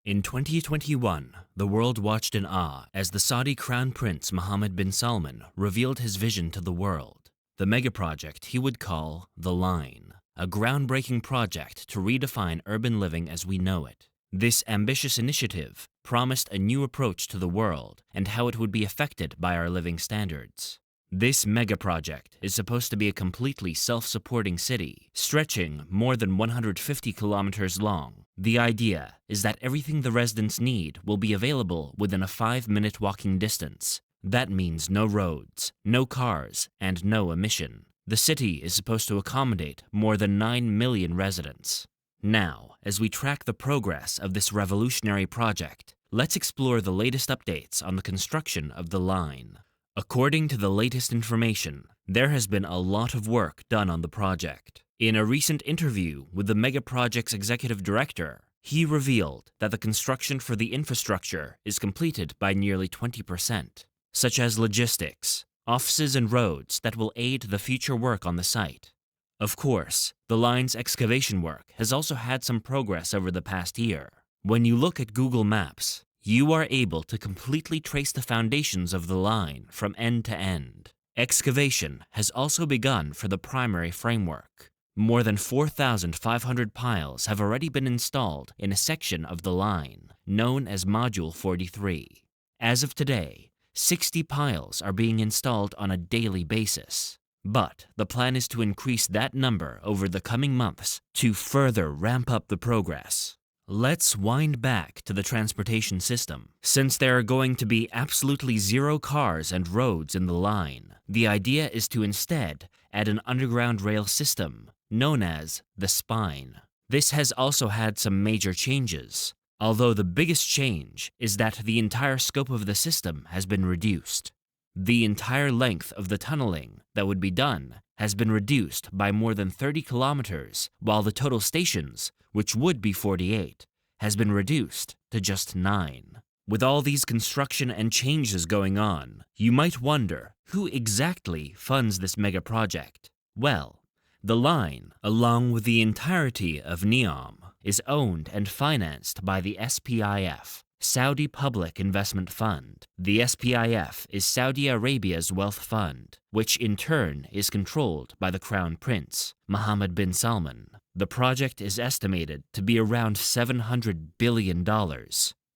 In 2021, the world watched in awe as the Saudi Crown Prince Mohammed bin Salman revealed his vision to the world, the megaproject he would call The Line, a groundbreaking project to redefine urban living as we know it. This ambitious initiative promised a new approach to the world and how it would be affected by our living standards. This megaproject is supposed to be a completely self-supporting city, stretching more than 150 kilometers long. The idea is that everything the residents need will be available within a 5-minute walking distance. That means no roads, no cars, and no emission. The city is supposed to accommodate more than 9 million residents. Now, as we track the progress of this revolutionary project, let's explore the latest updates on the construction of the line. According to the latest information, there has been a lot of work done on the project. In a recent interview with the Megaprojects executive director, he revealed that the construction for the infrastructure is completed by nearly 20%, such as logistics, offices and roads that will aid the future work on the site. Of course, the line's excavation work has also had some progress over the past year. When you look at Google Maps, you are able to completely trace the foundations of the line from end to end. Excavation has also begun for the primary framework. More than 4,500 piles have already been installed in a section of the line, known as Module 43. As of today, 60 piles are being installed on a daily basis. But the plan is to increase that number over the coming months to further ramp up the progress. Let's wind back to the transportation system. Since there are going to be absolutely zero cars and roads in the line, the idea is to instead add an underground rail system known as the spine. This has also had some major changes, although the biggest change is that the entire scope of the system has been reduced. The entire length of the tunneling that would be done has been reduced by more than 30 kilometers, while the total stations, which would be 48, has been reduced to just 9. With all these construction and changes going on, you might wonder who exactly funds this mega project. Well, the line, along with the entirety of NEOM, is owned and financed by the SPIF, Saudi Public Investment Fund. The SPIF is Saudi Arabia's wealth fund, which in turn is controlled by the Crown Prince, Mohammed bin Salman. The project is estimated to be around $700 billion.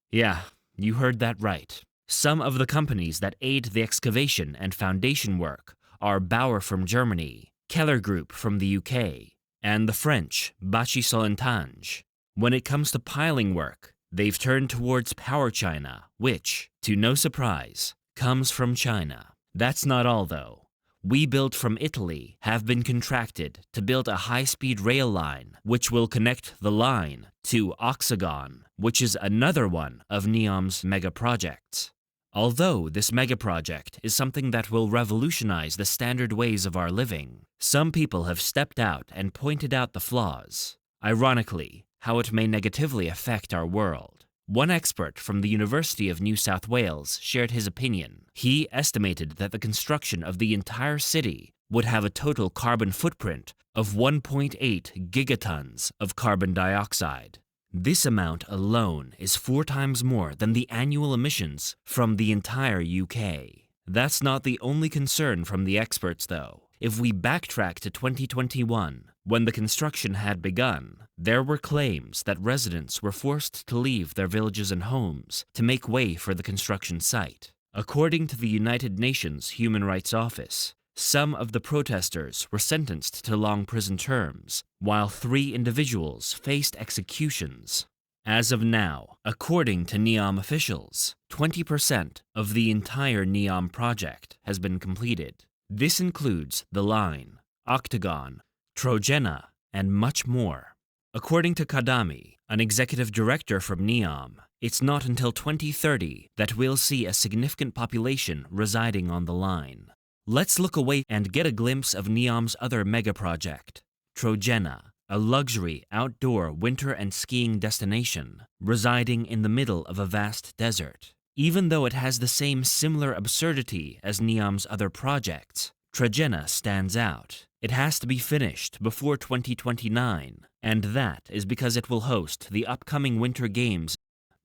Yeah, you heard that right. Some of the companies that aid the excavation and foundation work are Bauer from Germany, Keller Group from the UK, and the French Bachy Solentange. When it comes to piling work, they've turned towards Power China, which, to no surprise, comes from China. That's not all though. We Build from Italy have been contracted to build a high-speed rail line which will connect the line to Oxagon, which is another one of NEOM's megaprojects. Although this megaproject is something that will revolutionize the standard ways of our living, some people have stepped out and pointed out the flaws. Ironically, how it may negatively affect our world. One expert from the University of New South Wales shared his opinion. He estimated that the construction of the entire city would have a total carbon footprint of 1.8 gigatons of carbon dioxide. This amount alone is 4 times more than the annual emissions from the entire UK. That's not the only concern from the experts though. If we backtrack to 2021, when the construction had begun, there were claims that residents were forced to leave their villages and homes to make way for the construction site. According to the United Nations Human Rights Office, some of the protesters were sentenced to long prison terms, while 3 individuals faced executions. As of now, according to NEOM officials, 20% of the entire NEOM project has been completed. This includes the line, Octagon, Trojena, and much more. According to Kadami, an executive director from NEOM, it's not until 2030 that we'll see a significant population residing on the line. Let's look away and get a glimpse of NEOM's other megaproject, Trojena, a luxury outdoor winter and skiing destination residing in the middle of a vast desert. Even though it has the same similar absurdity as NEOM's other projects, Trojena stands out. It has to be finished before 2029, and that is because it will host the upcoming Winter Games.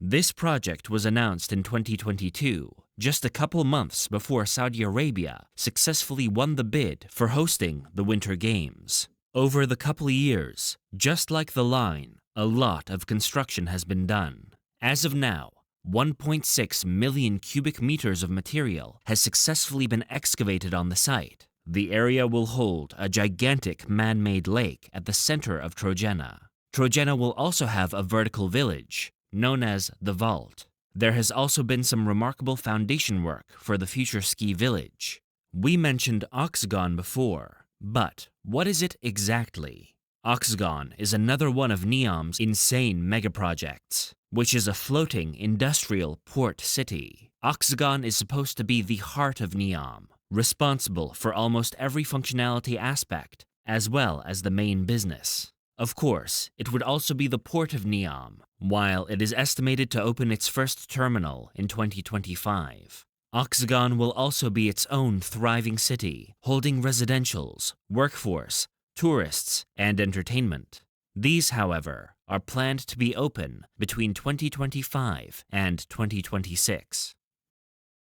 This project was announced in 2022, just a couple months before Saudi Arabia successfully won the bid for hosting the Winter Games. Over the couple of years, just like the line, a lot of construction has been done. As of now, 1.6 million cubic meters of material has successfully been excavated on the site. The area will hold a gigantic man-made lake at the center of Trojena. Trojena will also have a vertical village, known as the Vault. There has also been some remarkable foundation work for the future ski village. We mentioned Oxagon before, but what is it exactly? Oxagon is another one of NEOM's insane megaprojects, which is a floating industrial port city. Oxagon is supposed to be the heart of NEOM, responsible for almost every functionality aspect, as well as the main business. Of course, it would also be the port of NEOM, while it is estimated to open its first terminal in 2025. Oxagon will also be its own thriving city, holding residentials, workforce, tourists, and entertainment. These, however, are planned to be open between 2025 and 2026.